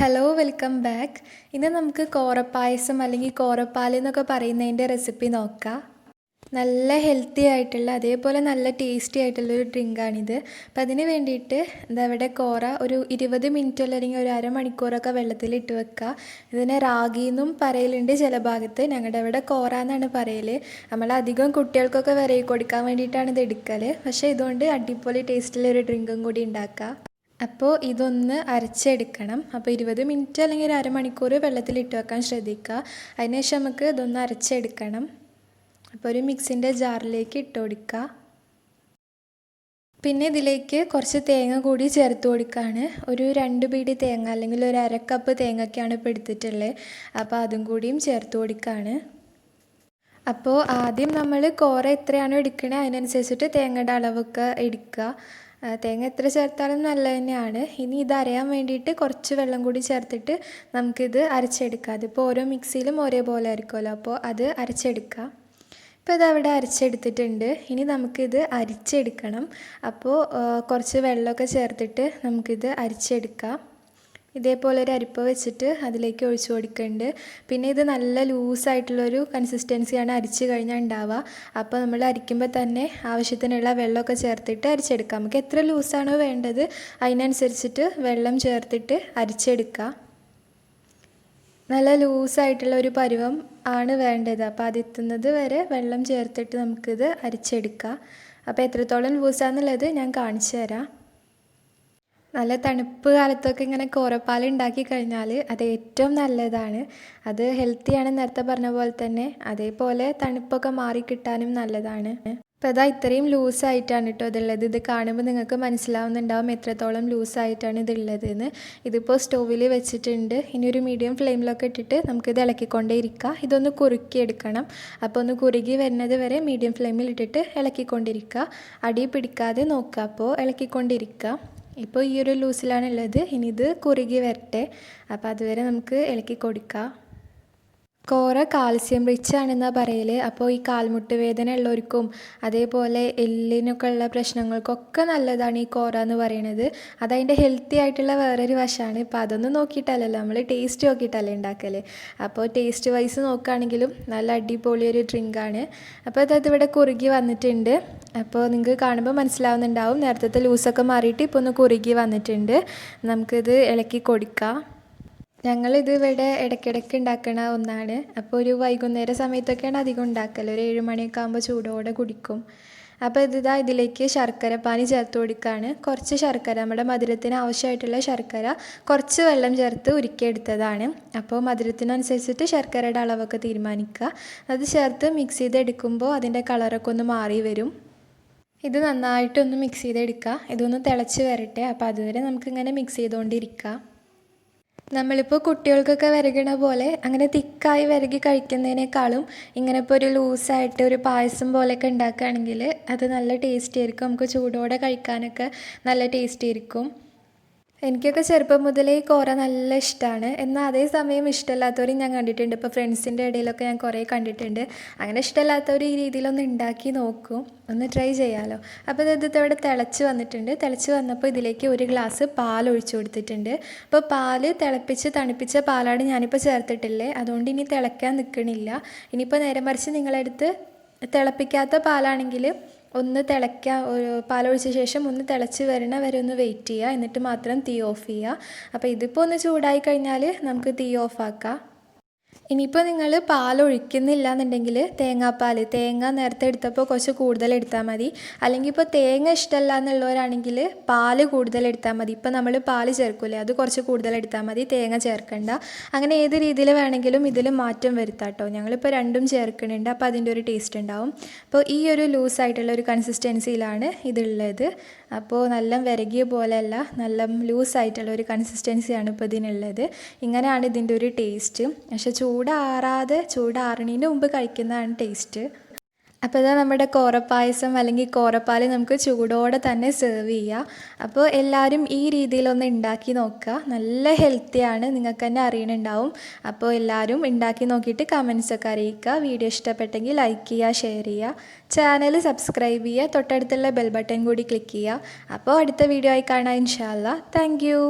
Hello welcome back. ഇന്ന് നമുക്ക് കോറപ്പായസം അല്ലെങ്കിൽ കോറപ്പാൽ എന്നൊക്കെ പറയുന്നതിൻ്റെ റെസിപ്പി നോക്കാം. നല്ല ഹെൽത്തി ആയിട്ടുള്ള അതേപോലെ നല്ല ടേസ്റ്റി ആയിട്ടുള്ളൊരു ഡ്രിങ്കാണിത്. അപ്പം അതിന് വേണ്ടിയിട്ട് ഇവിടെ കോറ ഒരു 20 മിനിറ്റ് അല്ലെങ്കിൽ ഒരു അരമണിക്കൂറൊക്കെ വെള്ളത്തിലിട്ട് വെക്കുക. ഇതിനെ റാഗി എന്നും പറയലുണ്ട് ചില ഭാഗത്ത്. ഞങ്ങളുടെ ഇവിടെ കോറ എന്നാണ് പറയൽ. നമ്മളധികം കുട്ടികൾക്കൊക്കെ വിരകി കൊടുക്കാൻ വേണ്ടിയിട്ടാണ് ഇത് എടുക്കൽ. പക്ഷേ ഇതുകൊണ്ട് അടിപൊളി ടേസ്റ്റിലൊരു ഡ്രിങ്കും കൂടി ഉണ്ടാക്കുക. അപ്പോൾ ഇതൊന്ന് അരച്ചെടുക്കണം. അപ്പോൾ 20 മിനിറ്റ് അല്ലെങ്കിൽ ഒരു അരമണിക്കൂർ വെള്ളത്തിലിട്ട് വെക്കാൻ ശ്രദ്ധിക്കുക. അതിനുശേഷം നമുക്ക് ഇതൊന്ന് അരച്ചെടുക്കണം. അപ്പോൾ ഒരു മിക്സിൻ്റെ ജാറിലേക്ക് ഇട്ട് കൊടുക്കുക. പിന്നെ ഇതിലേക്ക് കുറച്ച് തേങ്ങ കൂടി ചേർത്ത് കൊടുക്കുകയാണ്. ഒരു 2 പിടി തേങ്ങ അല്ലെങ്കിൽ ഒരു അരക്കപ്പ് തേങ്ങയ്ക്കാണ് ഇപ്പോൾ എടുത്തിട്ടുള്ളത്. അപ്പോൾ അതും കൂടിയും ചേർത്ത് കൊടുക്കുകയാണ്. അപ്പോൾ ആദ്യം നമ്മൾ കോറ എത്രയാണോ എടുക്കണത് അതിനനുസരിച്ചിട്ട് തേങ്ങയുടെ അളവൊക്കെ എടുക്കുക. തേങ്ങ എത്ര ചേർത്താലും നല്ലത് തന്നെയാണ്. ഇനി ഇത് അരയാൻ വേണ്ടിയിട്ട് കുറച്ച് വെള്ളം കൂടി ചേർത്തിട്ട് നമുക്കിത് അരച്ചെടുക്കാം. അതിപ്പോൾ ഓരോ മിക്സിയിലും ഒരേപോലെ ആയിരിക്കുമല്ലോ, അപ്പോൾ അത് അരച്ചെടുക്കാം. ഇപ്പോൾ ഇതവിടെ അരച്ചെടുത്തിട്ടുണ്ട്. ഇനി നമുക്കിത് അരിച്ചെടുക്കണം. അപ്പോൾ കുറച്ച് വെള്ളമൊക്കെ ചേർത്തിട്ട് നമുക്കിത് അരിച്ചെടുക്കാം. ഇതേപോലെ ഒരു അരിപ്പ വെച്ചിട്ട് അതിലേക്ക് ഒഴിച്ചു കൊടുക്കുന്നുണ്ട്. പിന്നെ ഇത് നല്ല ലൂസായിട്ടുള്ളൊരു കൺസിസ്റ്റൻസിയാണ് അരിച്ച് കഴിഞ്ഞാൽ ഉണ്ടാവുക. അപ്പോൾ നമ്മൾ അരിക്കുമ്പോൾ തന്നെ ആവശ്യത്തിനുള്ള വെള്ളമൊക്കെ ചേർത്തിട്ട് അരിച്ചെടുക്കാം. നമുക്ക് എത്ര ലൂസാണോ വേണ്ടത് അതിനനുസരിച്ചിട്ട് വെള്ളം ചേർത്തിട്ട് അരിച്ചെടുക്കുക. നല്ല ലൂസായിട്ടുള്ള ഒരു പരുവം ആണ് വേണ്ടത്. അപ്പോൾ അതെത്തുന്നത് വരെ വെള്ളം ചേർത്തിട്ട് നമുക്കിത് അരിച്ചെടുക്കാം. അപ്പോൾ എത്രത്തോളം ലൂസാണെന്നുള്ളത് ഞാൻ കാണിച്ചു തരാം. നല്ല തണുപ്പ് കാലത്തൊക്കെ ഇങ്ങനെ കോറപ്പാൽ ഉണ്ടാക്കി കഴിഞ്ഞാൽ അത് ഏറ്റവും നല്ലതാണ്. അത് ഹെൽത്തിയാണ് നേരത്തെ പറഞ്ഞ പോലെ തന്നെ. അതേപോലെ തണുപ്പൊക്കെ മാറിക്കിട്ടാനും നല്ലതാണ്. അപ്പോൾ അതാ ഇത്രയും ലൂസായിട്ടാണ് കേട്ടോ ഇതുള്ളത്. ഇത് കാണുമ്പോൾ നിങ്ങൾക്ക് മനസ്സിലാവുന്നുണ്ടാവും എത്രത്തോളം ലൂസായിട്ടാണ് ഇതുള്ളത് എന്ന്. ഇതിപ്പോൾ സ്റ്റൗവിൽ വെച്ചിട്ടുണ്ട്. ഇനി ഒരു മീഡിയം ഫ്ലെയിമിലൊക്കെ ഇട്ടിട്ട് നമുക്കിത് ഇളക്കിക്കൊണ്ടേ ഇരിക്കുക. ഇതൊന്ന് കുറുക്കിയെടുക്കണം. അപ്പോൾ ഒന്ന് കുറുകി വരുന്നത് വരെ മീഡിയം ഫ്ലെയിമിൽ ഇട്ടിട്ട് ഇളക്കിക്കൊണ്ടിരിക്കുക. അടി പിടിക്കാതെ നോക്കുക. അപ്പോൾ ഇളക്കിക്കൊണ്ടിരിക്കുക. ഇപ്പോൾ ഈ ഒരു ലൂസിലാണുള്ളത്. ഇനി ഇത് കുറുകി വരട്ടെ. അപ്പോൾ അതുവരെ നമുക്ക് ഇളക്കി കൊടുക്കാം. കോറ കാൽസ്യം റിച്ച് ആണെന്നാണ് പറയൽ. അപ്പോൾ ഈ കാൽമുട്ട് വേദന ഉള്ളവർക്കും അതേപോലെ എല്ലിനൊക്കെ ഉള്ള പ്രശ്നങ്ങൾക്കൊക്കെ നല്ലതാണ് ഈ കോറ എന്ന് പറയുന്നത്. അതതിൻ്റെ ഹെൽത്തി ആയിട്ടുള്ള വേറൊരു വശമാണ്. ഇപ്പോൾ അതൊന്നും നോക്കിയിട്ടല്ലല്ലോ, നമ്മൾ ടേസ്റ്റ് നോക്കിയിട്ടല്ലേ ഉണ്ടാക്കൽ. അപ്പോൾ ടേസ്റ്റ് വൈസ് നോക്കുകയാണെങ്കിലും നല്ല അടിപൊളി ഒരു ഡ്രിങ്കാണ്. അപ്പോൾ അതായത് ഇവിടെ കുറുകി വന്നിട്ടുണ്ട്. അപ്പോൾ നിങ്ങൾക്ക് കാണുമ്പോൾ മനസ്സിലാവുന്നുണ്ടാവും നേരത്തെ ലൂസൊക്കെ മാറിയിട്ട് ഇപ്പോൾ ഒന്ന് കുറുകി വന്നിട്ടുണ്ട്. നമുക്കിത് ഇളക്കി കൊടുക്കാം. ഞങ്ങളിത് ഇവിടെ ഇടയ്ക്കിടയ്ക്ക് ഉണ്ടാക്കുന്ന ഒന്നാണ്. അപ്പോൾ ഒരു വൈകുന്നേര സമയത്തൊക്കെയാണ് അധികം ഉണ്ടാക്കൽ. ഒരു 7 മണിയൊക്കെ ആകുമ്പോൾ ചൂടോടെ കുടിക്കും. അപ്പോൾ ഇതിലേക്ക് ശർക്കര പാനി ചേർത്ത് കൊടുക്കുകയാണ്. കുറച്ച് ശർക്കര, നമ്മുടെ മധുരത്തിന് ആവശ്യമായിട്ടുള്ള ശർക്കര കുറച്ച് വെള്ളം ചേർത്ത് ഉരുക്കിയെടുത്തതാണ്. അപ്പോൾ മധുരത്തിനനുസരിച്ചിട്ട് ശർക്കരയുടെ അളവൊക്കെ തീരുമാനിക്കുക. അത് ചേർത്ത് മിക്സ് ചെയ്തെടുക്കുമ്പോൾ അതിൻ്റെ കളറൊക്കെ ഒന്ന് മാറി വരും. ഇത് നന്നായിട്ടൊന്ന് മിക്സ് ചെയ്തെടുക്കുക. ഇതൊന്ന് തിളച്ച് വരട്ടെ. അപ്പോൾ അതുവരെ നമുക്കിങ്ങനെ മിക്സ് ചെയ്തുകൊണ്ടിരിക്കുക. നമ്മളിപ്പോൾ കുട്ടികൾക്കൊക്കെ വിരകണ പോലെ അങ്ങനെ തിക്കായി വിരകി കഴിക്കുന്നതിനേക്കാളും ഇങ്ങനെ ഇപ്പോൾ ഒരു ലൂസായിട്ട് ഒരു പായസം പോലെയൊക്കെ ഉണ്ടാക്കുകയാണെങ്കിൽ അത് നല്ല ടേസ്റ്റി ആയിരിക്കും. നമുക്ക് ചൂടോടെ കഴിക്കാനൊക്കെ നല്ല ടേസ്റ്റി ആയിരിക്കും. എനിക്കൊക്കെ ചെറുപ്പം മുതലേ കോറ നല്ല ഇഷ്ടമാണ്. എന്നാൽ അതേസമയം ഇഷ്ടമില്ലാത്തവരും ഞാൻ കണ്ടിട്ടുണ്ട്. ഇപ്പോൾ ഫ്രണ്ട്സിൻ്റെ ഇടയിലൊക്കെ ഞാൻ കുറേ കണ്ടിട്ടുണ്ട്. അങ്ങനെ ഇഷ്ടമില്ലാത്തവർ ഈ രീതിയിലൊന്ന് ഉണ്ടാക്കി നോക്കും, ഒന്ന് ട്രൈ ചെയ്യാമല്ലോ. അപ്പോൾ ഇത് ഇവിടെ തിളച്ച് വന്നിട്ടുണ്ട്. തിളച്ച് വന്നപ്പോൾ ഇതിലേക്ക് 1 ഗ്ലാസ് പാൽ ഒഴിച്ചു കൊടുത്തിട്ടുണ്ട്. അപ്പോൾ പാൽ തിളപ്പിച്ച് തണുപ്പിച്ച പാലാണ് ഞാനിപ്പോൾ ചേർത്തിട്ടില്ലേ. അതുകൊണ്ട് ഇനി തിളയ്ക്കാൻ നിൽക്കണില്ല. ഇനിയിപ്പോൾ നേരെ മറിച്ച് നിങ്ങളടുത്ത് തിളപ്പിക്കാത്ത പാലാണെങ്കിൽ ഒന്ന് പാലൊഴിച്ച ശേഷം ഒന്ന് തിളച്ച് വരണ വരെ ഒന്ന് വെയിറ്റ് ചെയ്യുക. എന്നിട്ട് മാത്രം തീ ഓഫ് ചെയ്യുക. അപ്പോൾ ഇതിപ്പോൾ ഒന്ന് ചൂടായി കഴിഞ്ഞാൽ നമുക്ക് തീ ഓഫാക്കാം. ഇനിയിപ്പോൾ നിങ്ങൾ പാലൊഴിക്കുന്നില്ല എന്നുണ്ടെങ്കിൽ തേങ്ങ നേരത്തെ എടുത്തപ്പോൾ കുറച്ച് കൂടുതൽ എടുത്താൽ മതി. അല്ലെങ്കിൽ ഇപ്പോൾ തേങ്ങ ഇഷ്ടമല്ല എന്നുള്ളവരാണെങ്കിൽ പാല് കൂടുതൽ എടുത്താൽ മതി. ഇപ്പോൾ നമ്മൾ പാല് ചേർക്കില്ലേ, അത് കുറച്ച് കൂടുതൽ എടുത്താൽ മതി, തേങ്ങ ചേർക്കണ്ട. അങ്ങനെ ഏത് രീതിയിൽ വേണമെങ്കിലും ഇതിൽ മാറ്റം വരുത്താം കേട്ടോ. ഞങ്ങളിപ്പോൾ രണ്ടും ചേർക്കുന്നുണ്ട്. അപ്പോൾ അതിൻ്റെ ഒരു ടേസ്റ്റ് ഉണ്ടാവും. അപ്പോൾ ഈ ഒരു ലൂസായിട്ടുള്ള ഒരു കൺസിസ്റ്റൻസിയിലാണ് ഇതുള്ളത്. അപ്പോൾ നല്ല വിരകിയ പോലെയല്ല, നല്ല ലൂസായിട്ടുള്ള ഒരു കൺസിസ്റ്റൻസിയാണ് ഇപ്പോൾ ഇതിനുള്ളത്. ഇങ്ങനെയാണ് ഇതിൻ്റെ ഒരു ടേസ്റ്റ്. പക്ഷേ ചൂടാറണതിന് മുമ്പ് കഴിക്കുന്നതാണ് ടേസ്റ്റ്. അപ്പോൾ ഇതാ നമ്മുടെ കോറപ്പായസം അല്ലെങ്കിൽ കോറപ്പാൽ നമുക്ക് ചൂടോടെ തന്നെ സെർവ് ചെയ്യാം. അപ്പോൾ എല്ലാവരും ഈ രീതിയിലൊന്ന് ഉണ്ടാക്കി നോക്കുക. നല്ല ഹെൽത്തിയാണ്, നിങ്ങൾക്ക് തന്നെ അറിയണുണ്ടാവും. അപ്പോൾ എല്ലാവരും ഉണ്ടാക്കി നോക്കിയിട്ട് കമൻസൊക്കെ അറിയിക്കുക. വീഡിയോ ഇഷ്ടപ്പെട്ടെങ്കിൽ ലൈക്ക് ചെയ്യുക, ഷെയർ ചെയ്യുക, ചാനൽ സബ്സ്ക്രൈബ് ചെയ്യുക, തൊട്ടടുത്തുള്ള ബെൽ ബട്ടൺ കൂടി ക്ലിക്ക് ചെയ്യുക. അപ്പോൾ അടുത്ത വീഡിയോ ആയി കാണാം ഇൻഷാ അല്ലാ. Thank you.